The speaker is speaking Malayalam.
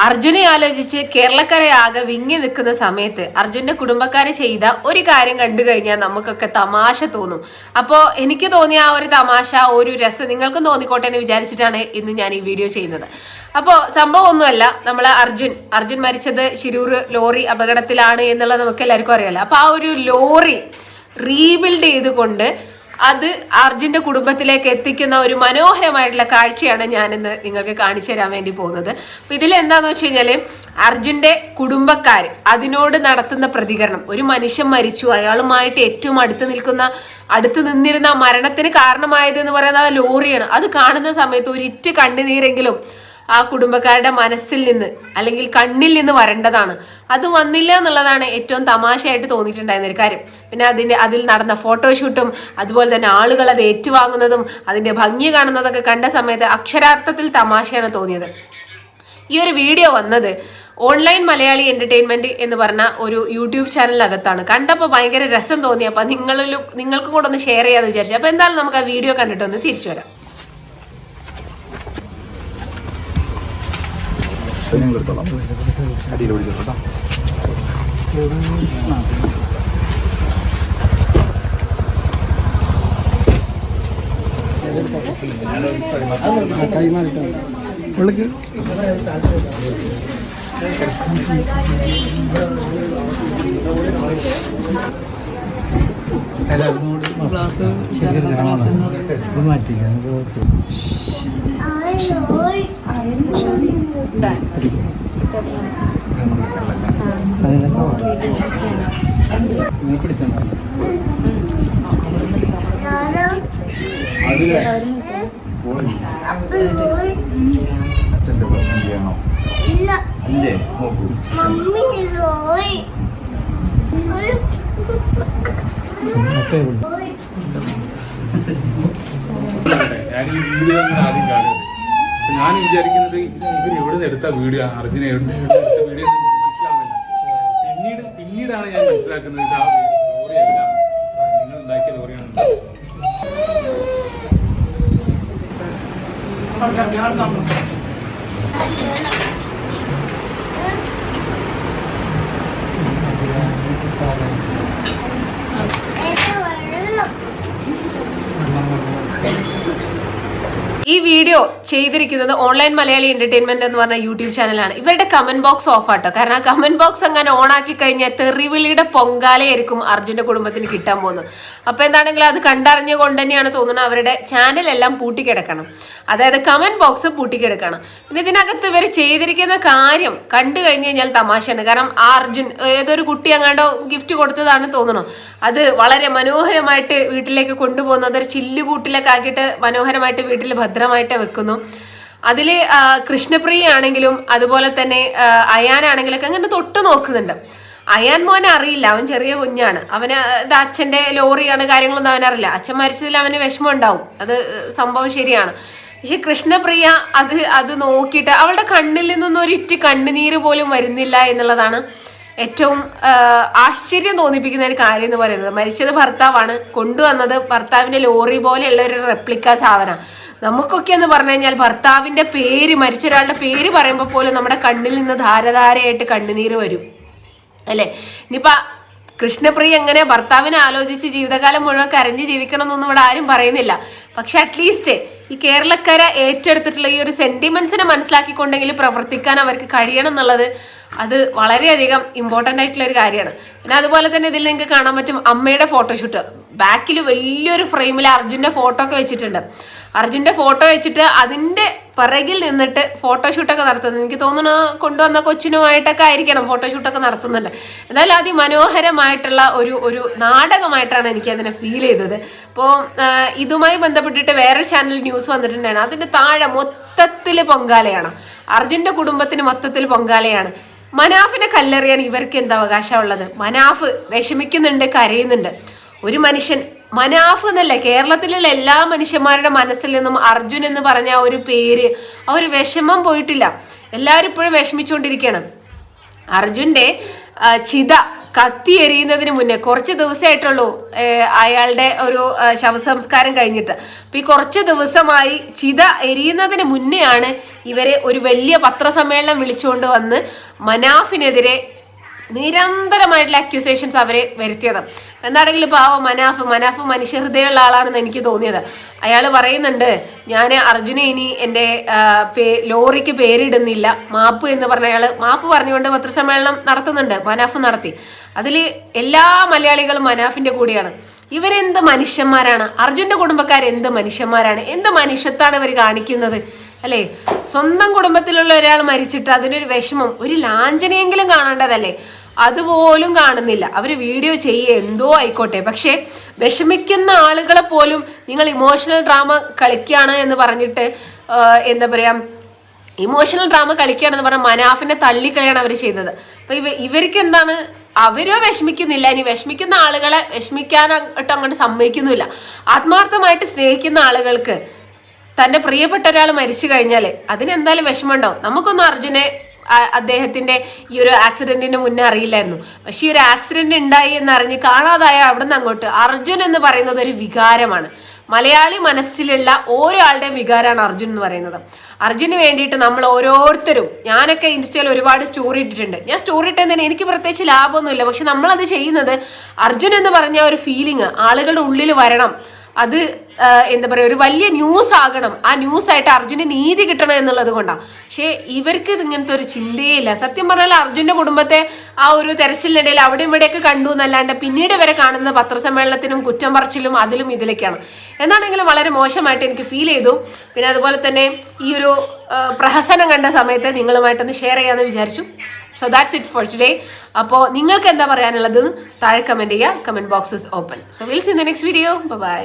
അർജുനെ ആലോചിച്ച് കേരളക്കരെ ആകെ വിങ്ങി നിൽക്കുന്ന സമയത്ത് അർജുന്റെ കുടുംബക്കാര് ചെയ്ത ഒരു കാര്യം കണ്ടു കഴിഞ്ഞാൽ നമുക്കൊക്കെ തമാശ തോന്നും. അപ്പോൾ എനിക്ക് തോന്നിയ ആ ഒരു തമാശ, ഒരു രസം നിങ്ങൾക്കും തോന്നിക്കോട്ടെ എന്ന് വിചാരിച്ചിട്ടാണ് ഇന്ന് ഞാൻ ഈ വീഡിയോ ചെയ്യുന്നത്. അപ്പോൾ സംഭവം ഒന്നുമല്ല, നമ്മളെ അർജുൻ മരിച്ചത് ശിരൂർ ലോറി അപകടത്തിലാണ് എന്നുള്ളത് നമുക്ക് എല്ലാവർക്കും അറിയാലോ. അപ്പൊ ആ ഒരു ലോറി റീബിൽഡ് ചെയ്തുകൊണ്ട് അത് അർജുന്റെ കുടുംബത്തിലേക്ക് എത്തിക്കുന്ന ഒരു മനോഹരമായിട്ടുള്ള കാഴ്ചയാണ് ഞാനിന്ന് നിങ്ങൾക്ക് കാണിച്ചു തരാൻ വേണ്ടി പോകുന്നത്. അപ്പൊ ഇതിൽ എന്താന്ന് വെച്ച് കഴിഞ്ഞാല് അർജുന്റെ കുടുംബക്കാർ അതിനോട് നടത്തുന്ന പ്രതികരണം. ഒരു മനുഷ്യൻ മരിച്ചു, അയാളുമായിട്ട് ഏറ്റവും അടുത്ത് നിന്നിരുന്ന മരണത്തിന് കാരണമായത് എന്ന് പറയുന്നത് ആ ലോറിയാണ്. അത് കാണുന്ന സമയത്ത് ഒരിറ്റ് കണ്ണുനീരെങ്കിലും ആ കുടുംബക്കാരുടെ മനസ്സിൽ നിന്ന് അല്ലെങ്കിൽ കണ്ണിൽ നിന്ന് വരേണ്ടതാണ്. അത് വന്നില്ല എന്നുള്ളതാണ് ഏറ്റവും തമാശയായിട്ട് തോന്നിയിട്ടുണ്ടായിരുന്ന ഒരു കാര്യം. പിന്നെ അതിൽ നടന്ന ഫോട്ടോഷൂട്ടും അതുപോലെ തന്നെ ആളുകൾ അത് ഏറ്റുവാങ്ങുന്നതും അതിന്റെ ഭംഗി കാണുന്നതൊക്കെ കണ്ട സമയത്ത് അക്ഷരാർത്ഥത്തിൽ തമാശയാണ് തോന്നിയത്. ഈ ഒരു വീഡിയോ വന്നത് ഓൺലൈൻ മലയാളി എന്റർടൈൻമെന്റ് എന്ന് പറഞ്ഞ ഒരു യൂട്യൂബ് ചാനലിനകത്താണ്. കണ്ടപ്പോൾ ഭയങ്കര രസം തോന്നി. അപ്പൊ നിങ്ങൾക്കും കൂടെ ഒന്ന് ഷെയർ ചെയ്യാന്ന് വിചാരിച്ചു. അപ്പൊ എന്തായാലും നമുക്ക് ആ വീഡിയോ കണ്ടിട്ടൊന്ന് തിരിച്ചു വരാം. അടിയിൽ ഒഴിച്ചോട്ടോ. ഉള്ളിക്ക് ഞാൻ ഈ വീഡിയോ ആദ്യം കാണുന്നത്, ഞാൻ വിചാരിക്കുന്നത് ഇവർ എവിടെ നിന്ന് എടുത്ത വീഡിയോ, അർജുന എവിടെ നിന്ന് എടുത്ത വീഡിയോ മനസ്സിലാവില്ല. പിന്നീടാണ് ഞാൻ മനസ്സിലാക്കുന്നത് ഇത് ആ ലോറിയല്ല, നിങ്ങൾ ഉണ്ടാക്കിയ ലോറിയാണ്. ഈ വീഡിയോ ചെയ്തിരിക്കുന്നത് ഓൺലൈൻ മലയാളി എന്റർടൈൻമെന്റ് എന്ന് പറഞ്ഞ യൂട്യൂബ് ചാനലാണ്. ഇവരുടെ കമന്റ് ബോക്സ് ഓഫ് ആട്ടോ. കാരണം ആ കമന്റ് ബോക്സ് അങ്ങനെ ഓൺ ആക്കി കഴിഞ്ഞാൽ തെറിവിളിയുടെ പൊങ്കാലയായിരിക്കും അർജുന്റെ കുടുംബത്തിന് കിട്ടാൻ പോകുന്നത്. അപ്പൊ എന്താണെങ്കിലും അത് കണ്ടറിഞ്ഞുകൊണ്ട് തന്നെയാണ് തോന്നുന്നത് അവരുടെ ചാനലെല്ലാം പൂട്ടിക്കിടക്കണം. അതായത് കമന്റ് ബോക്സ് പൂട്ടിക്കിടക്കണം. പിന്നെ ഇതിനകത്ത് ഇവർ ചെയ്തിരിക്കുന്ന കാര്യം കണ്ടു കഴിഞ്ഞു കഴിഞ്ഞാൽ തമാശയാണ്. കാരണം ആ അർജുൻ ഏതൊരു കുട്ടി അങ്ങാണ്ടോ ഗിഫ്റ്റ് കൊടുത്തതാണ് തോന്നുന്നു. അത് വളരെ മനോഹരമായിട്ട് വീട്ടിലേക്ക് കൊണ്ടുപോകുന്നത് ഒരു ചില്ലുകൂട്ടിലൊക്കെ ആക്കിയിട്ട് മനോഹരമായിട്ട് വീട്ടിൽ ഭദ്രമായിട്ട് വെക്കുന്നു. അതിൽ കൃഷ്ണപ്രിയ ആണെങ്കിലും അതുപോലെ തന്നെ അയാനാണെങ്കിലൊക്കെ അങ്ങനെ തൊട്ട് നോക്കുന്നുണ്ട്. അയാൻ മോനെ അറിയില്ല, അവൻ ചെറിയ കുഞ്ഞാണ്. അവന് ഇത് അച്ഛൻ്റെ ലോറിയാണ് കാര്യങ്ങളൊന്നും അവനറിയില്ല. അച്ഛൻ മരിച്ചതിൽ അവന് വിഷമം ഉണ്ടാവും, അത് സംഭവം ശരിയാണ്. പക്ഷെ കൃഷ്ണപ്രിയ അത് നോക്കിയിട്ട് അവളുടെ കണ്ണിൽ നിന്നൊന്നും ഒരിറ്റ് കണ്ണുനീര് പോലും വരുന്നില്ല എന്നുള്ളതാണ് ഏറ്റവും ആശ്ചര്യം തോന്നിപ്പിക്കുന്ന ഒരു കാര്യം എന്ന് പറയുന്നത്. മരിച്ചത് ഭർത്താവാണ്, കൊണ്ടുവന്നത് ഭർത്താവിൻ്റെ ലോറി പോലെയുള്ള ഒരു റെപ്ലിക്ക സാധനം. നമുക്കൊക്കെ എന്ന് പറഞ്ഞു കഴിഞ്ഞാൽ ഭർത്താവിൻ്റെ പേര്, മരിച്ച ഒരാളുടെ പേര് പറയുമ്പോൾ പോലും നമ്മുടെ കണ്ണിൽ നിന്ന് ധാരധാരയായിട്ട് കണ്ണുനീര് വരും അല്ലേ. ഇനിയിപ്പോൾ കൃഷ്ണപ്രിയ എങ്ങനെ ഭർത്താവിനെ ആലോചിച്ച് ജീവിതകാലം മുഴുവൻ കരഞ്ഞ് ജീവിക്കണം എന്നൊന്നും ഇവിടെ ആരും പറയുന്നില്ല. പക്ഷെ അറ്റ്ലീസ്റ്റ് ഈ കേരളക്കര ഏറ്റെടുത്തിട്ടുള്ള ഈ ഒരു സെന്റിമെന്റ്സിനെ മനസ്സിലാക്കിക്കൊണ്ടെങ്കിലും പ്രവർത്തിക്കാൻ അവർക്ക് കഴിയണം എന്നുള്ളത് അത് വളരെയധികം ഇമ്പോർട്ടൻ്റ് ആയിട്ടുള്ള ഒരു കാര്യമാണ്. പിന്നെ അതുപോലെ തന്നെ ഇതിൽ നിങ്ങൾക്ക് കാണാൻ പറ്റും അമ്മയുടെ ഫോട്ടോഷൂട്ട്. ബാക്കിൽ വലിയൊരു ഫ്രെയിമിൽ അർജുൻ്റെ ഫോട്ടോ ഒക്കെ വെച്ചിട്ടുണ്ട്. അർജുൻ്റെ ഫോട്ടോ വെച്ചിട്ട് അതിൻ്റെ പിറകിൽ നിന്നിട്ട് ഫോട്ടോഷൂട്ടൊക്കെ നടത്തുന്നത് എനിക്ക് തോന്നുന്നു കൊണ്ടുവന്ന കൊച്ചിനുമായിട്ടൊക്കെ ആയിരിക്കണം ഫോട്ടോഷൂട്ടൊക്കെ നടത്തുന്നുണ്ട്. എന്നാലും അതിമനോഹരമായിട്ടുള്ള ഒരു നാടകമായിട്ടാണ് എനിക്ക് അതിനെ ഫീൽ ചെയ്തത്. അപ്പോൾ ഇതുമായി ബന്ധപ്പെട്ടിട്ട് വേറെ ചാനൽ ന്യൂസ് വന്നിട്ടുണ്ടായിരുന്നു. അതിൻ്റെ താഴെ മൊത്തത്തിൽ പൊങ്കാലയാണ്, അർജുൻ്റെ കുടുംബത്തിന് മൊത്തത്തിൽ പൊങ്കാലയാണ്. മനാഫിനെ കല്ലെറിയാൻ ഇവർക്ക് എന്താ അവകാശമുള്ളത്? മനാഫ് വിഷമിക്കുന്നുണ്ട്, കരയുന്നുണ്ട്. ഒരു മനുഷ്യൻ, മനാഫ് എന്നല്ല, കേരളത്തിലുള്ള എല്ലാ മനുഷ്യന്മാരുടെ മനസ്സിൽ നിന്നും അർജുൻ എന്ന് പറഞ്ഞ ആ ഒരു പേര്, ആ ഒരു വിഷമം പോയിട്ടില്ല. എല്ലാവരും ഇപ്പോഴും വിഷമിച്ചുകൊണ്ടിരിക്കുകയാണ്. അർജുൻ്റെ ചിത കത്തി എരിയുന്നതിന് മുന്നേ കുറച്ച് ദിവസമായിട്ടുള്ളൂ അയാളുടെ ഒരു ശവസംസ്കാരം കഴിഞ്ഞിട്ട്. അപ്പൊ ഈ കുറച്ച് ദിവസമായി ചിത എരിയുന്നതിന് മുന്നെയാണ് ഇവരെ ഒരു വലിയ പത്രസമ്മേളനം വിളിച്ചുകൊണ്ട് വന്ന് മനാഫിനെതിരെ നിരന്തരമായിട്ടുള്ള അക്യൂസേഷൻസ് അവരെ വരുത്തിയത്. എന്താണെങ്കിലും പാവം മനാഫ് മനുഷ്യഹൃദയമുള്ള ആളാണെന്ന് എനിക്ക് തോന്നിയത്. അയാൾ പറയുന്നുണ്ട്, ഞാൻ അർജുനെ ഇനി എൻ്റെ ലോറിക്ക് പേരിടുന്നില്ല, മാപ്പ് എന്ന് പറഞ്ഞ അയാൾ മാപ്പ് പറഞ്ഞുകൊണ്ട് പത്രസമ്മേളനം നടത്തുന്നുണ്ട്. മനാഫ് നടത്തി. അതിൽ എല്ലാ മലയാളികളും മനാഫിന്റെ കൂടെയാണ്. ഇവരെന്ത് മനുഷ്യന്മാരാണ്, അർജുന്റെ കുടുംബക്കാർ എന്ത് മനുഷ്യന്മാരാണ്, എന്ത് മനുഷ്യത്താണ് ഇവർ കാണിക്കുന്നത് അല്ലേ? സ്വന്തം കുടുംബത്തിലുള്ള ഒരാൾ മരിച്ചിട്ട് അതിനൊരു വിഷമം, ഒരു ലാഞ്ചനയെങ്കിലും കാണേണ്ടതല്ലേ? അതുപോലും കാണുന്നില്ല. അവർ വീഡിയോ ചെയ്യുക എന്തോ ആയിക്കോട്ടെ, പക്ഷെ വിഷമിക്കുന്ന ആളുകളെ പോലും നിങ്ങൾ ഇമോഷണൽ ഡ്രാമ കളിക്കുകയാണ് എന്ന് പറഞ്ഞിട്ട് എന്താ പറയാ, ഇമോഷണൽ ഡ്രാമ കളിക്കുകയാണെന്ന് പറഞ്ഞാൽ മനാഫിനെ തള്ളിക്കളിയാണ് അവർ ചെയ്തത്. അപ്പൊ ഇവർക്ക് എന്താണ്, അവരോ വിഷമിക്കുന്നില്ല, ഇനി വിഷമിക്കുന്ന ആളുകളെ വിഷമിക്കാനായിട്ട് അങ്ങോട്ട് സമ്മതിക്കുന്നില്ല. ആത്മാർത്ഥമായിട്ട് സ്നേഹിക്കുന്ന ആളുകൾക്ക് തന്റെ പ്രിയപ്പെട്ട ഒരാൾ മരിച്ചു കഴിഞ്ഞാല് അതിനെന്തായാലും വിഷമമുണ്ടാവും. നമുക്കൊന്നും അർജുനെ അദ്ദേഹത്തിന്റെ ഈ ഒരു ആക്സിഡന്റിന് മുന്നേ അറിയില്ലായിരുന്നു. പക്ഷെ ഈ ഒരു ആക്സിഡന്റ് ഉണ്ടായി എന്നറിഞ്ഞ് കാണാതായ അവിടെ നിന്ന് അങ്ങോട്ട് അർജുൻ എന്ന് പറയുന്നത് ഒരു വികാരമാണ്. മലയാളി മനസ്സിലുള്ള ഓരോ ആളുടെയും വികാരമാണ് അർജുൻ എന്ന് പറയുന്നത്. അർജുന് വേണ്ടിയിട്ട് നമ്മൾ ഓരോരുത്തരും, ഞാനൊക്കെ ഇൻസ്റ്റയിൽ ഒരുപാട് സ്റ്റോറി ഇട്ടിട്ടുണ്ട്. ഞാൻ സ്റ്റോറി ഇട്ടതിന് എനിക്ക് പ്രത്യേകിച്ച് ലാഭമൊന്നുമില്ല. പക്ഷെ നമ്മളത് ചെയ്യുന്നത് അർജുൻ എന്ന് പറഞ്ഞ ഒരു ഫീലിംഗ് ആളുകളുടെ ഉള്ളിൽ വരണം. അത് എന്താ പറയുക, ഒരു വലിയ ന്യൂസ് ആകണം. ആ ന്യൂസ് ആയിട്ട് അർജുന് നീതി കിട്ടണം എന്നുള്ളത് കൊണ്ടാണ്. പക്ഷേ ഇവർക്ക് ഇങ്ങനത്തെ ഒരു ചിന്തയില്ല. സത്യം പറഞ്ഞാൽ അർജുന്റെ കുടുംബത്തെ ആ ഒരു തെരച്ചിലിനിടയിൽ അവിടെ ഇവിടെയൊക്കെ കണ്ടു എന്നല്ലാണ്ട് പിന്നീട് വരെ കാണുന്ന പത്രസമ്മേളനത്തിനും കുറ്റം പറച്ചിലും അതിലും ഇതിലേക്കാണ്. എന്നാണെങ്കിലും വളരെ മോശമായിട്ട് എനിക്ക് ഫീൽ ചെയ്തു. പിന്നെ അതുപോലെ തന്നെ ഈ ഒരു പ്രഹസനം കണ്ട സമയത്ത് നിങ്ങളുമായിട്ടൊന്ന് ഷെയർ ചെയ്യാമെന്ന് വിചാരിച്ചു. So that's it for today. അപ്പോൾ നിങ്ങൾക്ക് എന്താ പറയാനുള്ളത് താഴെ കമൻറ്റ് ചെയ്യുക. Comment box is open. So will see in the next video. By.